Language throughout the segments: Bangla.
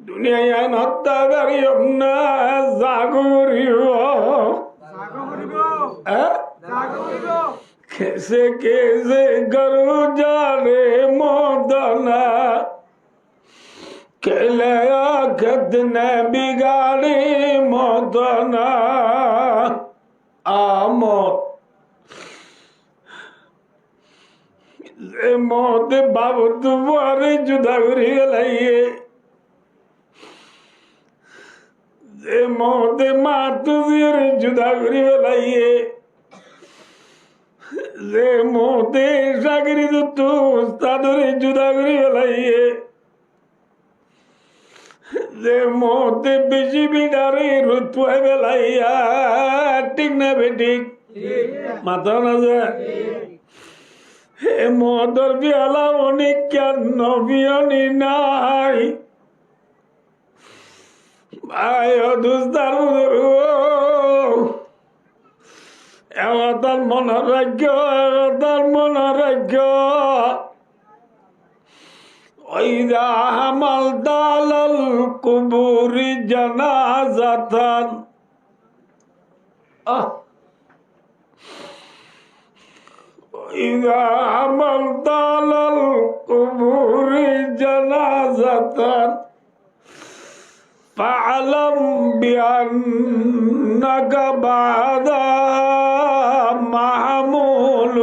দুনিয়ায় নত্যাগারিও না জাগরিও খেসে কেসে গরু জানে মদনা খেলে খেতনে বিগাড়ি মদনা আমত যে মত বাবু দুবারে জুদা করি গেলাইয়ে যে মতে মা তুজির জুদা করি গেলাইয়ে যে মতে চাকরি তো উস্তাদরে জুদা করি গেলাইয়ে যে মতে বেশি বিডারে রুতুয়া বেলাইয়া ঠিক না বেঠিক মাথা না যায় হে মদর বিয়ালা অনেক কেন নবিয়নি নাই ভাই দুস্তার এগাতার মনোরাজ্য এগাতার মনোরাজ্য ওইদা হামাল দালাল কুবুরি জানাজাতান إذا عملت على القبور جنازة فاعلم بأنك بعد محمول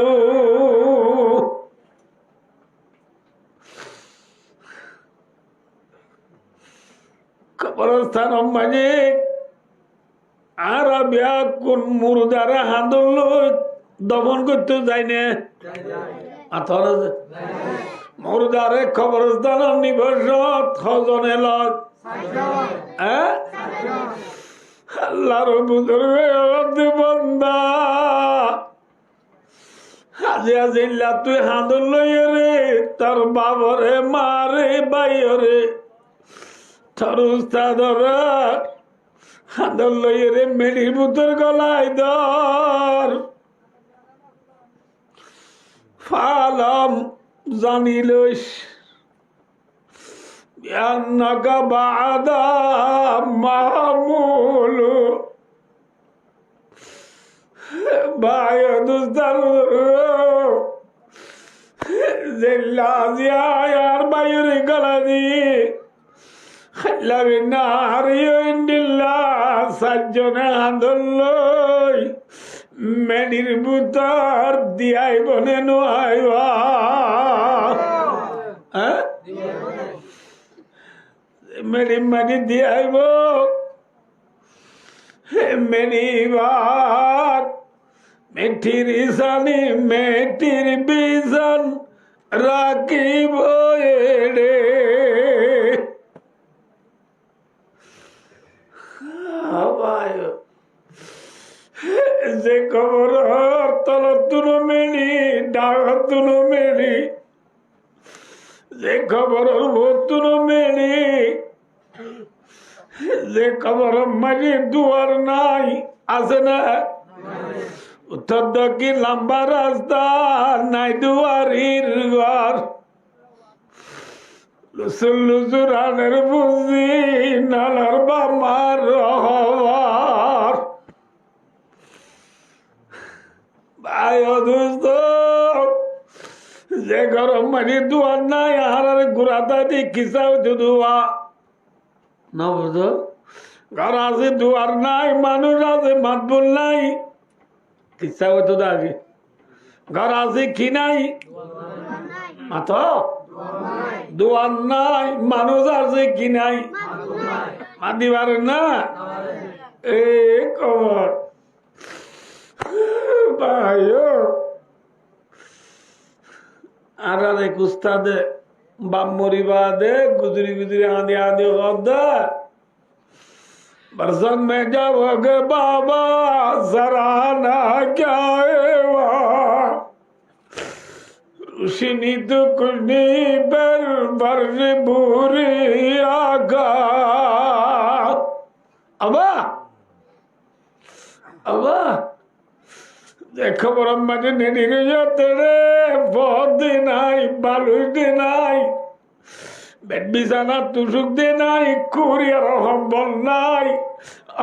কবরস্থান মানে আরবিয়া কোন মুরদারা হাঁদল দমন করতে যাই না মুরদারে কবরস্থান নিবস ছজনে লজ আল্লাহর বুজুর্গ বন্দা হাজিয়া জিল্লা তুই হাঁদল লইয়ে রে তোর বাবরে মারে বাইরে তোর উস্তাদরা হাঁদল লইয়ে রে মেডির বুতর গলায় ধর ফালাম জানিলস বিআন্নাকা বা'দা মাহমুল বায়দুস্তার জিল্লা জিয়ার বাইরে গলাদি খাল্লাবি নারিয়ো ইন্দিল্লা সাজ্জনে হাঁদল্লই মেডির বুতর দিয়াই বনে নোয়াইবা মেডি মানি দিয়াইব মেনিবার মেঠির ইসানি মেঠির বিজন রাখিব এড়ে যে খবর তলতুনো মেনি ডাকতুনো মেনি যে খবর ভতুনো মেনি যে খবর মাঝে দুয়ার নাই আছে না উত্তর দক্ষিণ লম্বা রাস্তা নাই দুয়ারির ঘর লুসুর লুসুর আনের বুঝি নালার বামার রহবার যে গরম মানি দুয়ার নাই আর গুড়াতা দি খিসাও দুয়া না বুঝো ঘর আছে দুয়ার নাই মানুষ আছে মাতবুল নাই খিসাও তো আগে ঘর আছে কি নাই মাথ দুয়ার নাই মানুষ আছে কি নাই মাতিবার না এ খবর আর উস্তাদে বাপ মরিবা দে গুজরি গুজরি আঁধে আঁধে দে बरसन में जाओगे बाबा सराहना क्या ऋषिनी तो कुछ नहीं बर बर्ज बुरी आगा अबा अबा देखो ब्रह्मा जी ने तेरे बहुत दिन आई बालू दिन आई বেড বিছানা তুসুক দে নাই, কুরিয়ার সম্বল নাই।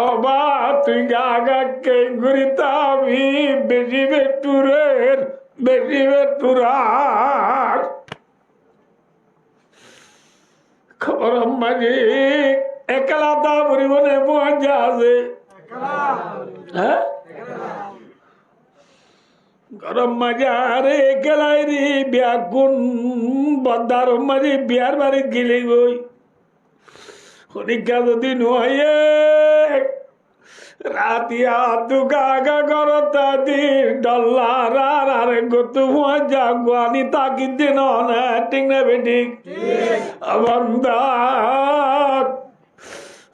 অবা তুই গা গা কে ঘুরিতাবি, বেশি বেটুরের বেশি বেটুরার খবর মাঝে একলা তা পরিমাণে পৌঁছা আছে। হ্যাঁ, গরম মাঝে একলাই রে বিয়া কোন বদার মাঝে বিয়ার বাড়ি গেলে গই শনিকা যদি নয়ে রাতিয়া দুগা গা করতা দি ডলার আর গতু যা গুয়ানি তাকি দিন না ঠিক না বেঠিক বন্দা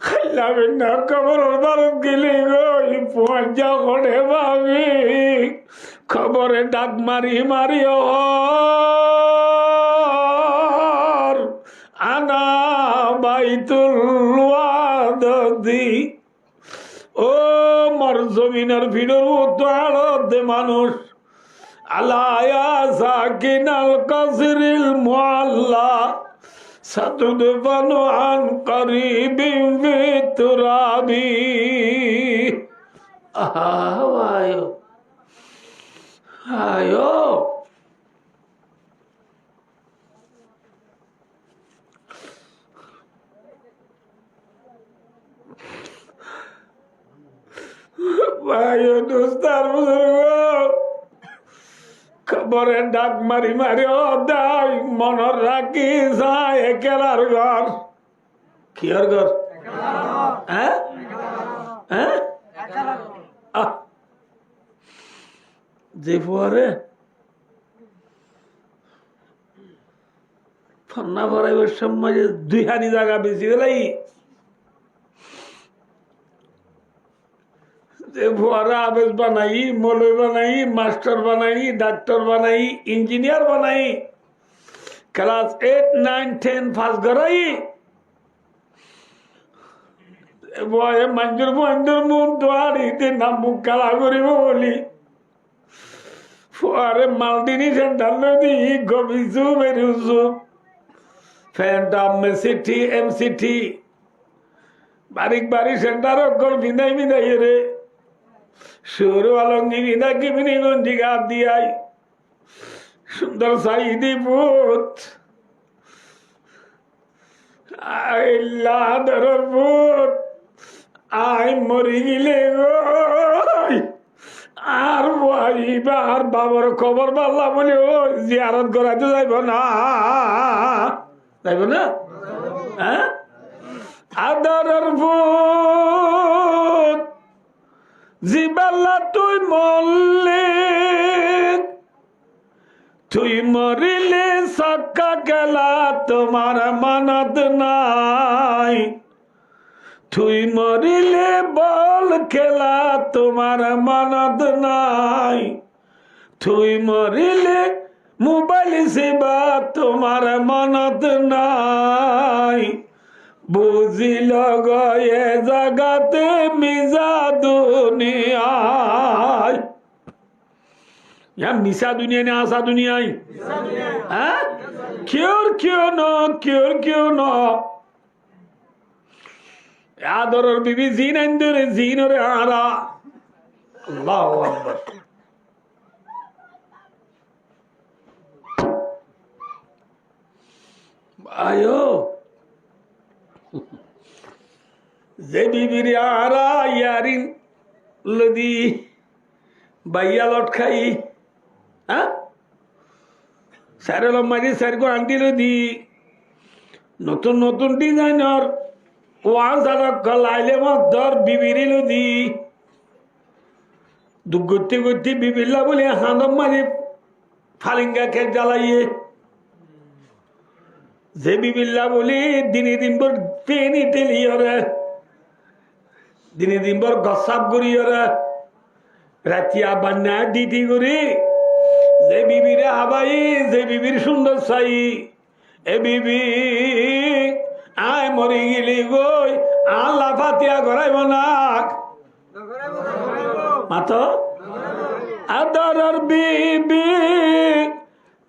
খাইলাম না খবর বারত গেলে গই পৌঁছা করে ভাবি খবরে ডাক মারি মারি আনা বাইতুল ওয়াদি ও মর জমিনের ভিড়ের মতো আড়তে মানুষ আলায়া সাকিনাল কাসরিল মুআল্লা সাতুদফানু আন করিবিম বিতুরাবি। আয়ো আয়ো ভাইও দোস্তার বুজুর্গ খবরে ডাক মারি মারি দাই মনের রাখি যায় একেলার ঘর। কি আর ঘর? হ্যাঁ হ্যাঁ, যে পরে ফন্না ভরাইবার সময় দুই হানি জায়গা বেশি গেলাই যে ভুয়ারা আবেশ বানাই, মৌলবি বানাই, মাস্টার বানাই, ডাক্তার বানাই, ইঞ্জিনিয়ার বানাই, ক্লাস 8, 9, 10 পাস করাই বয়ে মঞ্জুর মঞ্জুর মুখ দোয়ারিতে নাম মুখ কালা করিব বলি ফুয়ারে মালদিনী সেন্টার নদী গবিসু বেরুসু ফ্যান্টাম মেসিটি এমসিটি বারিক বাড়ি সেন্টার অকল বিনাই বিনাই রে সুর আলঙ্গি বিনা কিমিনি গঞ্জি গাত দিয়াই সুন্দর সাইদি পুত আইল্লা ধরর পুত আই মরি গিলে গো আর আর বাবার খবর পাল্লা বলে ও জিয়ারত করাতে যাইব না, যাইব না? হ্যাঁ, আদরের ভূত জিবাল্লা তুই মরলে, তুই মরিলে সক্কা গেলা তোমার মানত নাই, তুই মরিলে বল খেলা তোমার মানত নাই, তুই মরিলে মোবাইল সেবা তোমার মানত নাই, বুঝিল গয়ে জাগাতে মিজা দুনিয়ায়। মিশা দুনিয়া না আসা দুনিয়ায়? হ্যাঁ, क्यों न আদরের বিবি জিন আইন্দরে জিনরে আরা আল্লাহু আকবার। আয়ো যে বিবির আরা ইয়ারিন লদি বাইয়া লট খাই, হ্যাঁ সারেল মাঝে সারগো আন্টি লদি নতুন নতুন ডিজাইনার লাইলে মর বিবিরি লদি দুগতি গতি বিবিল্লা বলে হাঁদম মাঝে ফালিঙ্গা খেক জ্বালাইয়ে যে বিবিল্লা বলি দিনে দিন ভর পেনি টেলিয়রে, দিনে দিন ভর গসাপ করিয়রে, রাতিয়া বান্না ডিটি করি যে বিবিরে হাবাই, যে বিবির সুন্দর চাই এ বিবি আয় মরি গেলি গই আল্লাহ ফাতিয়া করাইব না মাত আদরের বিবি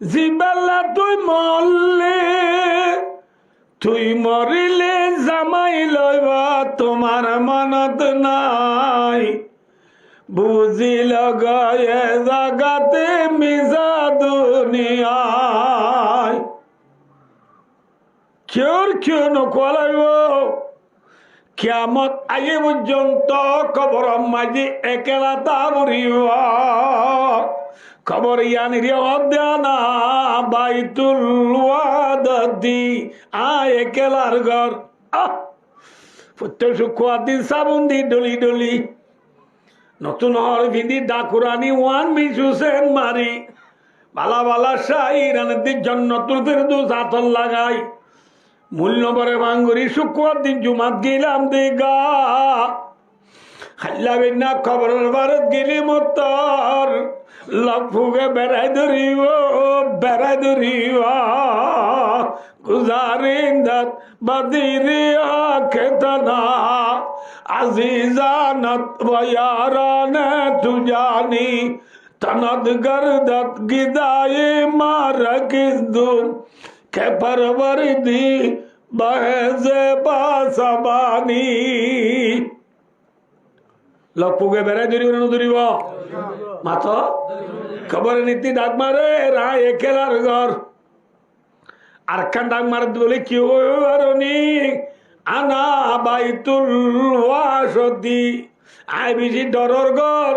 জিবাল্লা তুই মরলে, তুই মরিলে জামাই লইবা তোমার মানত নাই বুঝিল গয়ে জাগাতে মিজা দুনিয়ায় কেউ নকলাইব কিয়ামত আগে পর্যন্ত কবর মাঝে একেলা তাবরিব খবর ইয়ানির অধ্যানা বাইতুল ওয়াদাতি আয় একেলার ঘর প্রত্যেক শুক্রবার দিন সাবুন দি ডলি ডলি নতুন হর ভিন্দি ডাকুরানি ওয়ান মিস হুসেন মারি বালা বালা শাহী রানের জন্নতুল ফেরদৌস আতর লাগাই মূল্য বরে ভাঙ্গুরি শুক্রবার দিন জুমাত গেলাম দিগা হাল্লা বিনা খবরের ভারত গেলি মতর লফুকে বেড়াই ধরিব গুজারিন্দাত বদিরিয়া খেতনা আজিজানত বয়ারানে তুজানি তনদ গরদত গিদায়ে মারকিসদুম কে পরবরদি বহেজে বাসবানি লফুকে বেড়াই ধরিব না ধরিব মাথ খবর নীতি ডাক মারে রায় একেলার ঘর আর খান ডাক মারে বলে কি হনি আনা বাইতুল ওয়াসতি আয় বেশি ডরর ঘর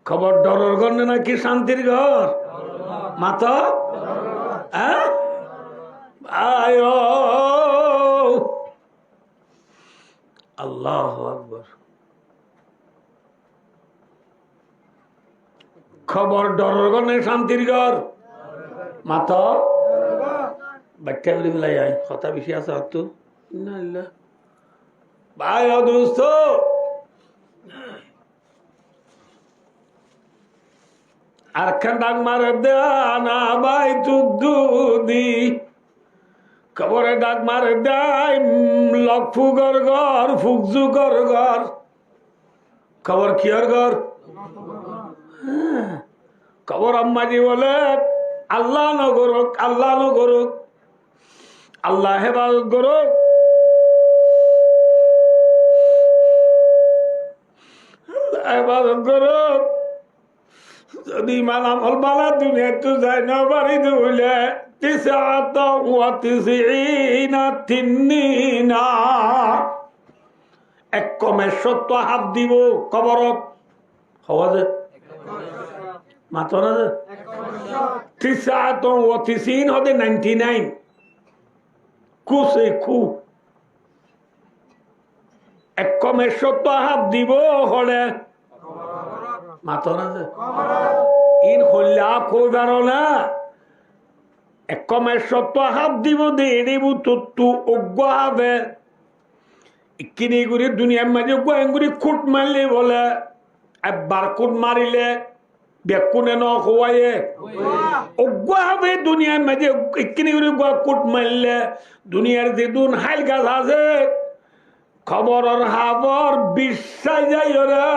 খবর ডরর ঘর নাকি শান্তির ঘর মাথ আয় আল্লাহু আকবার খবর ডরর ঘর নেই শান্তির ঘর মাথা ব্যাখ্যা করে মিলাই আয় কথা বেশি আছে হতো ভাই দোস্ত আর খান ডাক মারে দেনা ভাই তুদ্দুদি খবরে ডাক মারে দেয় লফুগর ঘর ফুকজুগর ঘর খবর কিয়র ঘর খবর আম্মাজি বলে আল্লাহ নগরক আল্লাহ হেফাজত করুক হেফাজত করুক যদি মালাম হল বালা দুনিয়া তো যাই না বাড়ি ধুলে এক কমে 70 হাত দিব কবরত হওয়া যায় মাত্র না যে 99 হবে 99 কুসে খু এক কমে 70 হাত দিব হলে মাত্র না যে ইন হল্লা কইবার না এক কমে 70 হাত দিব দিয়ে দিব তত্তু অজ্ঞ হবে ইকিনি গুড়ি দুনিয়ার মাঝে গোয়েঙ্গুড়ি খুট মারলে বলে একবার খুট মারিলে বেকুনে ন হওয়ায়ে অজ্ঞ হবে দুনিয়ার মাঝে ইকিনি গুড়ি খুট মারলে দুনিয়ার যে দুন হাইল গাছ আছে খবরের হাবর বিশ্বাস যাই ওরা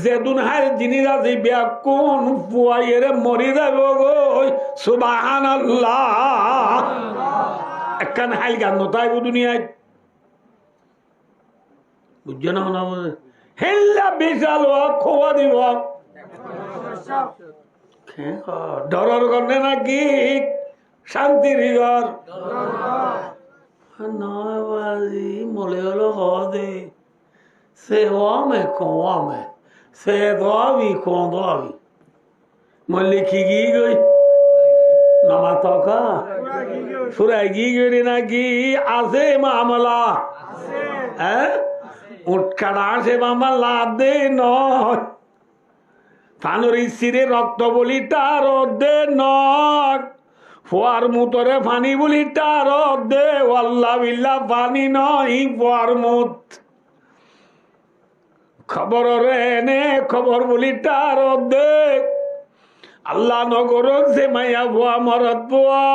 যে দুন হাইল জিনিস আছে বেকুন ফুয়াইরে মরি যাব গো সুবহানাল্লাহ একখান হাইল গাছ নতাইব দুনিয়ায় বুঝছো না মনে হয় হেল্লা বিশাল খোয়া দিব ডরার গন্ডে নাকি শান্তির ঘর নয় বাজি মলে হলো হদে সে ওয়ামে কোয়ামে সে দোয়াবি কোন দোয়াবি মল্লি কি গি গই নামা তকা ফুরাই গি গই নাকি আছে মামলা হ্যাঁ উৎকাড়া সে মামা লাদে নয় ফানুরি সিরে রক্ত বলি তার দে নয় ফোয়ার মুতরে ফানি বলি তার দে ওয়াল্লা বিল্লা ফানি নয় ফোয়ার মুত খবর রে নে খবর বলি তার দে আল্লাহ নগর যে মাইয়া ভুয়া মরত ভুয়া